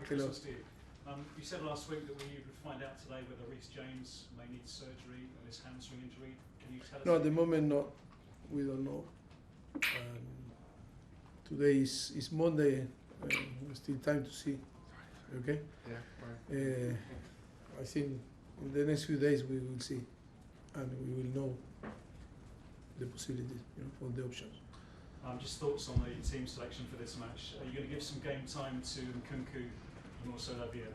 Christmas to you. You said last week that we would find out today whether Reece James may need surgery on his hamstring injury. Can you tell us? No, at the moment, no. We don't know. Today is Monday. Still time to see. Okay. Yeah. Right. I think in the next few days we will see, and we will know the possibilities, all the options. Just thoughts on the team selection for this match. Are you going to give some game time to Nkunku and also Lockyer?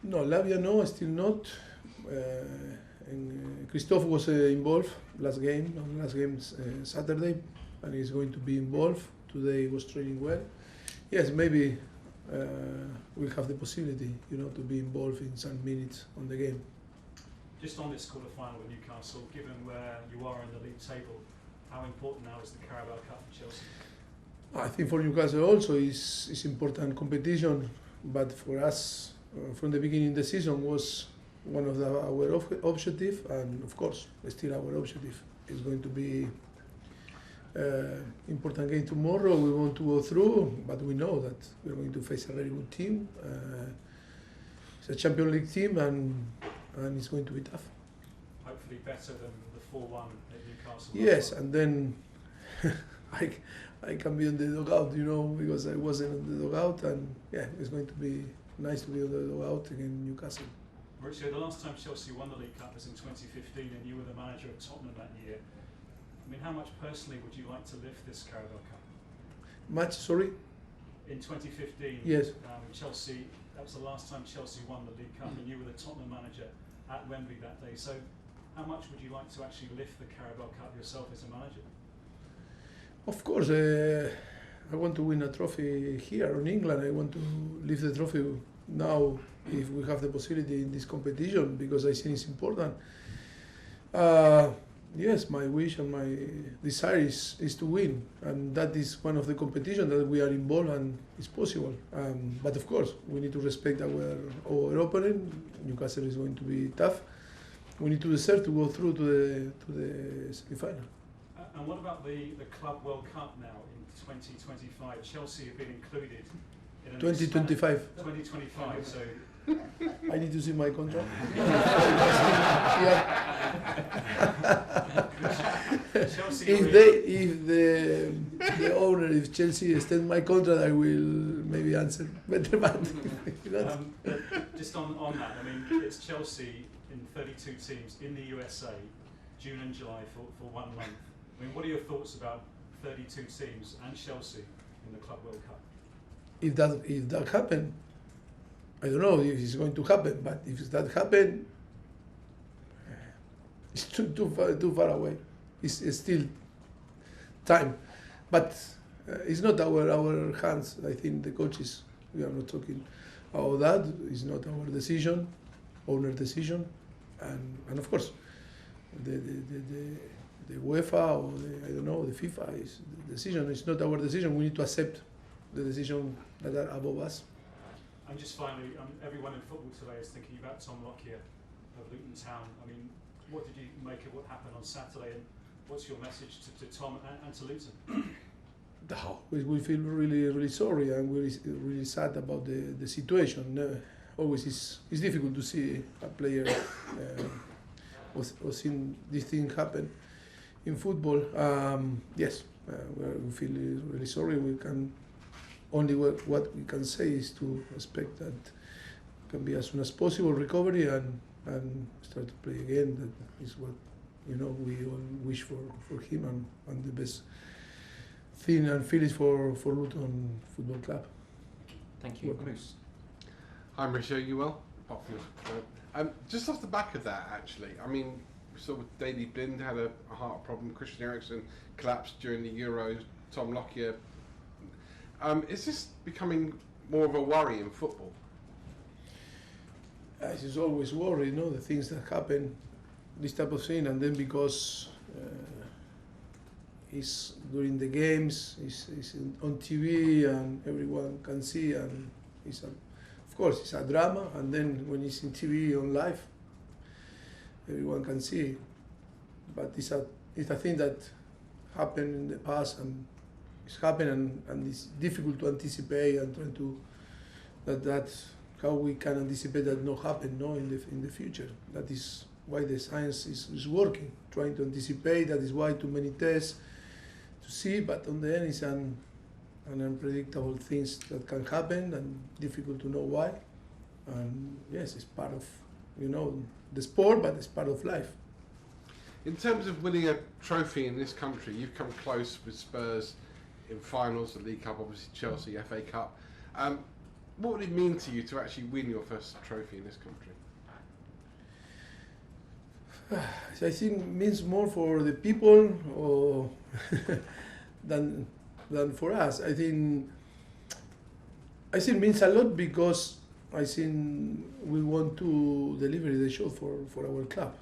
No, Lavia no, still not. And Christophe was involved last game Saturday, and he's going to be involved. Today he was training well. Yes, maybe we'll have the possibility, to be involved in some minutes on the game. Just on this quarter-final with Newcastle, given where you are in the league table, how important now is the Carabao Cup for Chelsea? I think for Newcastle also is important competition, but for us, from the beginning of the season was one of our objective, and of course, still our objective is going to be important game tomorrow. We want to go through, but we know that we're going to face a very good team. It's a Champions League team, and it's going to be tough. Hopefully better than the 4-1 at Newcastle. Yes, and then I can be on the dugout, because I wasn't on the dugout, and yeah, it's going to be nice to be on the dugout against Newcastle. Mauricio, the last time Chelsea won the League Cup was in 2015, and you were the manager of Tottenham that year. I mean, how much personally would you like to lift this Carabao Cup? Much, sorry? In 2015, yes. Chelsea, that was the last time Chelsea won the League Cup, and you were the Tottenham manager at Wembley that day. So how much would you like to actually lift the Carabao Cup yourself as a manager? Of course, I want to win a trophy here in England. I want to lift the trophy now if we have the possibility in this competition, because I think it's important. Yes, my wish and my desire is to win, and that is one of the competitions that we are involved and it's possible. But of course, we need to respect our opponent. Newcastle is going to be tough. We need to deserve to go through to the semi-final. And what about the Club World Cup now in 2025? Chelsea have been included in 2025. 2025. So I need to see my contract. If the owner, if Chelsea extend my contract, I will maybe answer better. But just on that, I mean, it's Chelsea in 32 teams in the USA, June and July for 1 month. I mean, what are your thoughts about 32 teams and Chelsea in the Club World Cup? If that happen, I don't know if it's going to happen, but if that happen, it's too far away. It's still time, but it's not our hands. I think the coaches, we are not talking about that. It's not our decision, owner decision, and of course, the UEFA or the FIFA is the decision. It's not our decision. We need to accept the decision that are above us. And just finally, everyone in football today is thinking about Tom Lockyer of Luton Town. I mean, what did you make of what happened on Saturday, and what's your message to Tom and to Luton? We feel really, really sorry, and we're really sad about the situation. Always it's difficult to see a player or seeing this thing happen in football. Yes, we feel really sorry. We can only what we can say is to expect that can be as soon as possible recovery and start to play again. That is what we all wish for him, and the best thing and feeling for Luton Football Club. Thank you, Bruce. Hi, Mauricio, you well? Just off the back of that, actually, I mean, we saw with Daley Blind had a heart problem. Christian Eriksen collapsed during the Euros. Tom Lockyer. Is this becoming more of a worry in football? This is always worry, the things that happen, this type of thing, and then because it's during the games, it's on TV and everyone can see, and of course it's a drama, and then when it's in TV on live, everyone can see. But it's a thing that happened in the past, and it's happened, and it's difficult to anticipate and trying to That's how we can anticipate that not happen in the future. That is why the science is working, trying to anticipate. That is why too many tests to see, but on the end it's an unpredictable things that can happen and difficult to know why. And yes, it's part of the sport, but it's part of life. In terms of winning a trophy in this country, you've come close with Spurs in finals, the League Cup, obviously Chelsea, FA Cup. What would it mean to you to actually win your first trophy in this country? I think it means more for the people or than for us. I think it means a lot because I think we want to deliver the show for our club,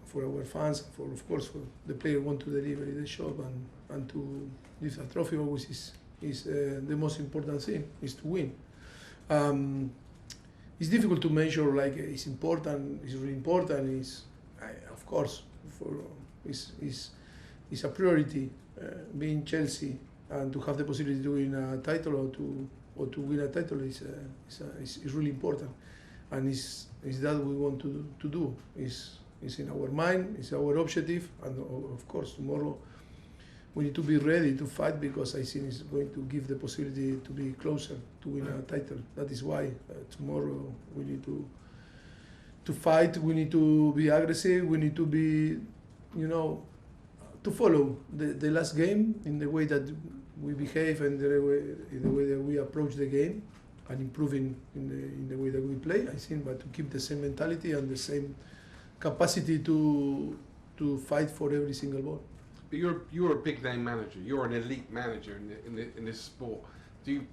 for our fans, for the player want to deliver the show and to lift a trophy always is the most important thing, is to win. It's difficult to measure like it's important, it's really important, of course is a priority being Chelsea and to have the possibility to win a title or to win a title is really important, and is that we want to do, is in our mind, is our objective, and of course tomorrow we need to be ready to fight because I think it's going to give the possibility to be closer to win a title. That is why tomorrow we need to fight, we need to be aggressive, we need to be, to follow the last game in the way that we behave and in the way that we approach the game and improving in the way that we play, I think, but to keep the same mentality and the same capacity to fight for every single ball. But you're a big name manager. You're an elite manager in this sport. Do you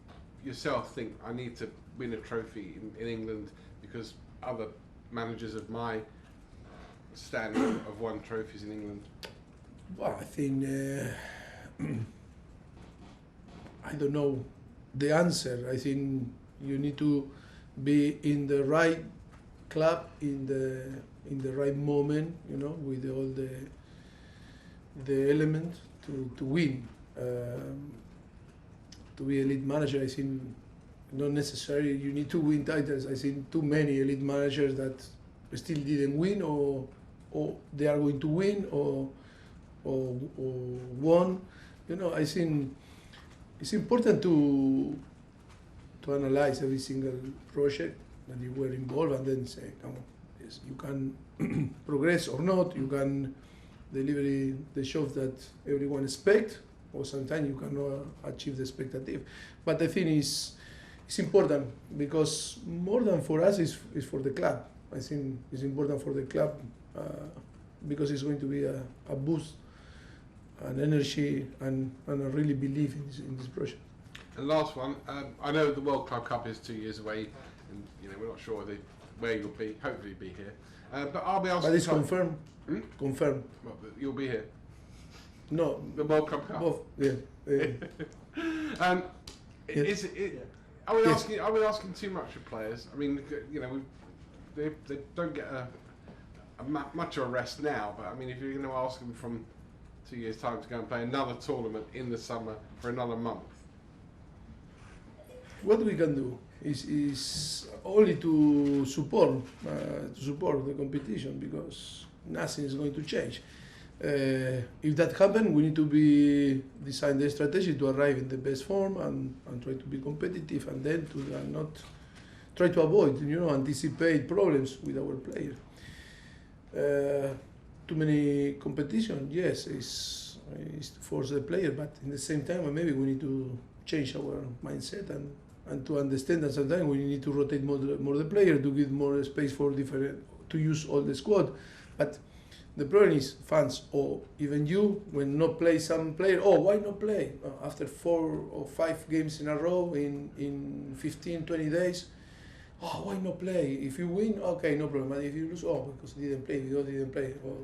yourself think I need to win a trophy in England because other managers of my standing have won trophies in England? Well, I think I don't know the answer. I think you need to be in the right club in the right moment, with all the elements to win. To be elite manager, I think not necessarily you need to win titles. I think too many elite managers that still didn't win or they are going to win or won. I think it's important to analyze every single project that you were involved and then say, come on, yes, you can progress or not, you can deliver the shows that everyone expects, or sometimes you cannot achieve the expectative. But I think it's important because more than for us is for the club. I think it's important for the club because it's going to be a boost, an energy, and I really believe in this project. And last one, I know the World Club Cup is 2 years away, and we're not sure where you'll be. Hopefully, you'll be here. But I'll be asking. But it's confirmed. Confirmed. Well, you'll be here. No. The World Club Cup. Both. Yeah. Are we asking too much of players? I mean, they don't get much of a rest now. But I mean, if you're going to ask them from 2 years' time to go and play another tournament in the summer for another month, what we can do is only to support the competition because nothing is going to change. If that happens, we need to design the strategy to arrive in the best form and try to be competitive, and then to not try to avoid, anticipate problems with our players. Too many competition, yes, is to force the player, but in the same time, maybe we need to change our mindset and to understand that sometimes we need to rotate more the player to give more space for to use all the squad. But the problem is fans or even you, when not play some player, why not play? After 4 or 5 games in a row in 15, 20 days, why not play? If you win, okay, no problem. But if you lose, because you didn't play, because you didn't play. Or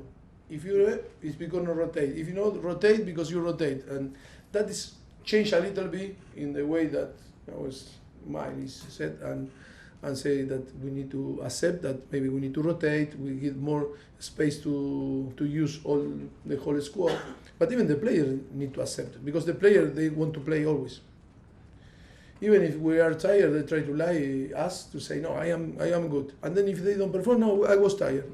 if you it's because not rotate. If you not rotate, because you rotate. And that is changed a little bit in the way that our mind is set and say that we need to accept that maybe we need to rotate, we give more space to use the whole squad. But even the players need to accept it, because the player, they want to play always. even if we are tired, they try to lie us to say no, I am good. And then if they don't perform, no, I was tired.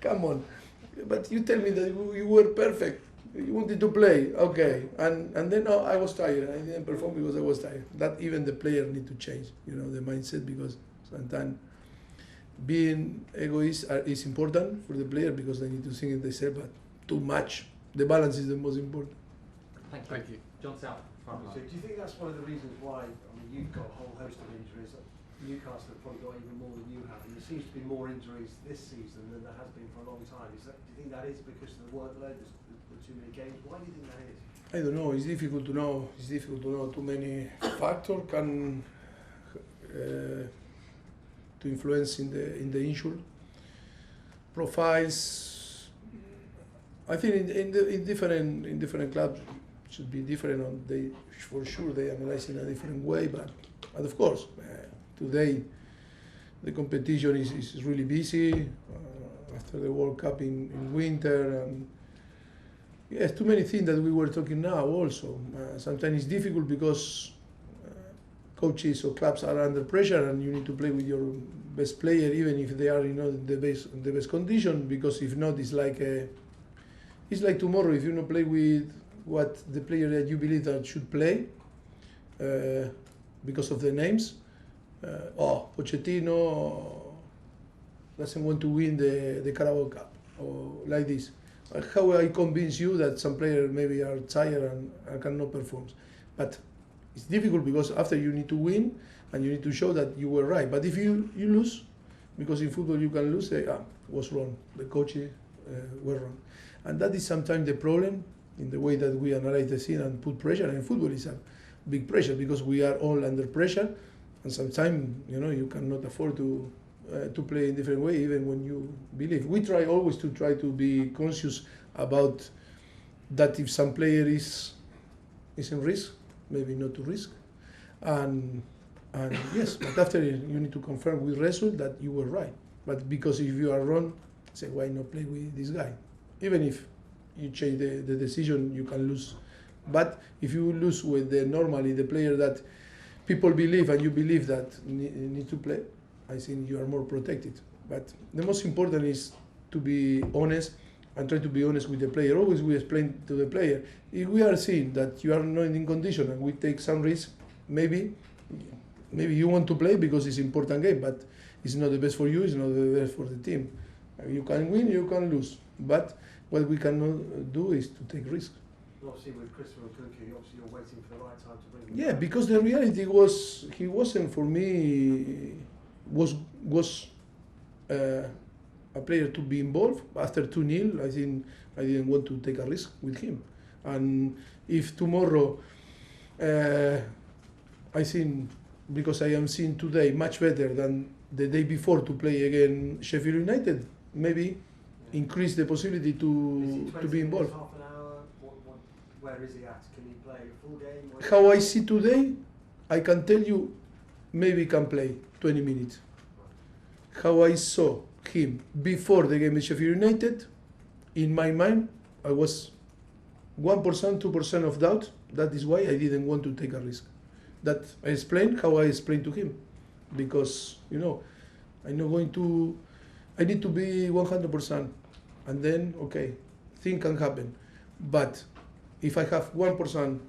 Come on. But you tell me that you were perfect. You wanted to play, okay, and then I was tired. I didn't perform because I was tired. That even the player need to change, the mindset, because sometimes being egoist is important for the player because they need to think it themselves, but too much. The balance is the most important. Thank you. John South. So do you think that's one of the reasons why, you've got a whole host of injuries, Newcastle have probably got even more than you have, and there seems to be more injuries this season than there has been for a long time. Do you think that is because of the workload, the too many games? Why do you think that is? I don't know. It's difficult to know. Too many factors can to influence in the injury profiles. I think in different clubs should be different. For sure they analyze in a different way, but of course today the competition is really busy after the World Cup in winter, and yes, too many things that we were talking now also. Sometimes it's difficult because coaches or clubs are under pressure and you need to play with your best player even if they are in the best condition, because if not it's like tomorrow if you don't play with what the player that you believe that should play because of the names. Pochettino doesn't want to win the Carabao Cup or like this. How I convince you that some players maybe are tired and cannot perform? But it's difficult because after you need to win and you need to show that you were right. But if you lose, because in football you can lose, say, was wrong, the coach were wrong. And that is sometimes the problem in the way that we analyze the scene and put pressure. And football is a big pressure because we are all under pressure. And sometimes, you cannot afford to play in different way, even when you believe. We try always to be conscious about that if some player is in risk, maybe not to risk. And yes, but after you need to confirm with result that you were right. But because if you are wrong, say, why not play with this guy? Even if you change the decision, you can lose. But if you lose with normally the player that people believe and you believe that need to play, I think you are more protected. But the most important is to be honest and try to be honest with the player. Always we explain to the player, if we are seeing that you are not in condition and we take some risk, maybe you want to play because it's an important game, but it's not the best for you, it's not the best for the team. You can win, you can lose. But what we cannot do is to take risks. Obviously with Christopher Nkunku, obviously you're waiting for the right time to bring him back. Because the reality was, he wasn't for me, was a player to be involved. After 2-0, I think I didn't want to take a risk with him. And if tomorrow, I think, because I am seeing today much better than the day before to play against Sheffield United, maybe increase the possibility to be involved. Half an hour? Where is he at? Can he play a full game? How I see today, I can tell you, maybe can play 20 minutes. How I saw him before the game with Sheffield United, in my mind, I was 1%, 2% of doubt. That is why I didn't want to take a risk. That I explained how I explained to him, because I need to be 100%, and then okay, things can happen. But if I have 1%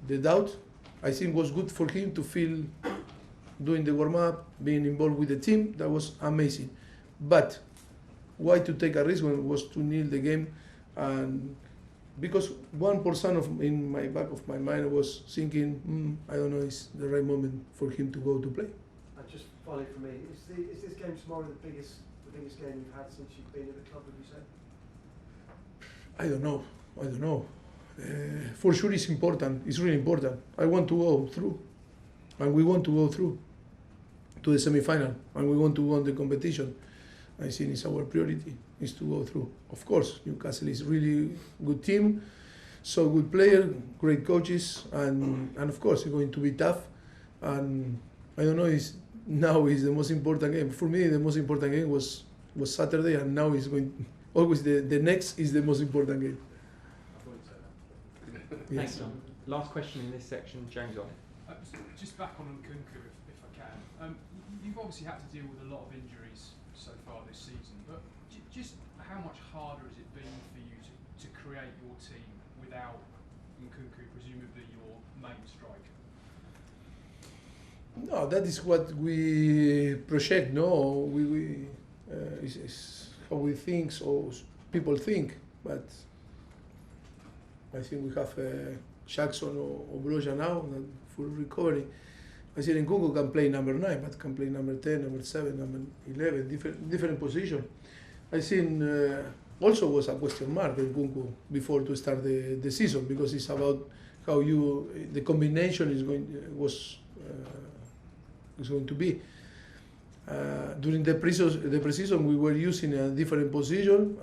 the doubt, I think was good for him to feel doing the warm up, being involved with the team. That was amazing. But why to take a risk when it was 2-0 the game? And because 1% in my back of my mind I was thinking, I don't know, it's the right moment for him to go to play. And just finally for me, is this game tomorrow the biggest game you've had since you've been at the club, would you say? I don't know. For sure it's important. It's really important. I want to go through. And we want to go through to the semi-final. And we want to win the competition. I think it's our priority, is to go through. Of course, Newcastle is really good team, so good player, great coaches, and of course it's going to be tough. And I don't know, now is the most important game. For me, the most important game was Saturday, and now it's always the next is the most important game. I thought you'd say that. Yes. Thanks, John. Last question in this section, James on. Just back on Nkunku, if I can. You've obviously had to deal with a lot of injuries so far this season, but just how much harder has it been for you to create your team without Nkunku, presumably your main striker? No, that is what we project. No, is how we think, so people think. But I think we have Jackson or Borja now, full recovery. I think Nkunku can play number 9, but can play number 10, number 7, number 11, different position. I think also was a question mark Nkunku before to start the season, because it's about how the combination is going to be. During the preseason we were using a different position,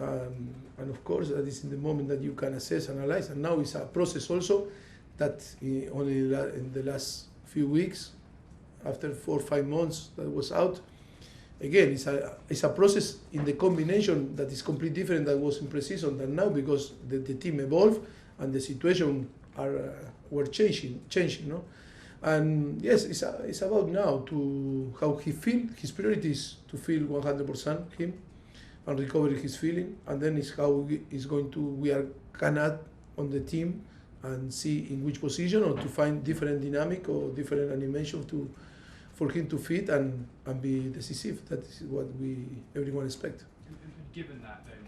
and of course that is in the moment that you can assess, analyze, and now it's a process also that only in the last few weeks, after 4 or 5 months that was out, again it's a process in the combination that is completely different than was in preseason than now, because the team evolved and the situation were changing, no? And yes, it's about now to how he feel. His priority is to feel 100% him and recover his feeling, and then it's how we can add on the team and see in which position, or to find different dynamic or different animation for him to fit and be decisive. That is what everyone expect. And given that, then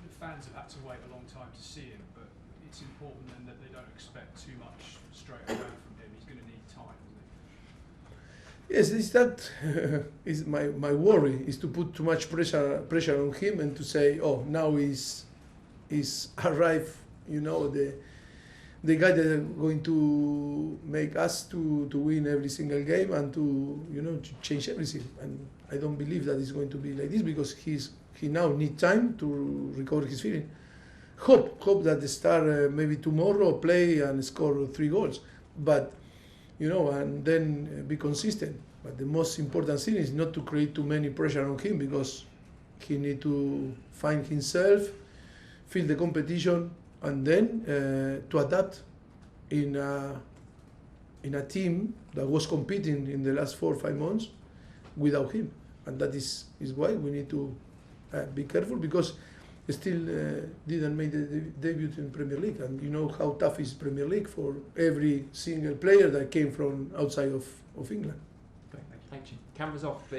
the fans have had to wait a long time to see him, but it's important then that they don't expect too much straight away from him. He's going to need time, isn't he? Yes, is my worry is to put too much pressure on him and to say, oh, now he's arrived, the guy that is going to make us to win every single game and to change everything. And I don't believe that it's going to be like this, because he now needs time to recover his feeling. Hope that the star maybe tomorrow play and score 3 goals, but and then be consistent. But the most important thing is not to create too many pressure on him, because he need to find himself, feel the competition, and then to adapt in a team that was competing in the last 4 or 5 months without him. And that is why we need to be careful, because still didn't make the debut in Premier League, and you know how tough is Premier League for every single player that came from outside of England. Thank you. Cameras off.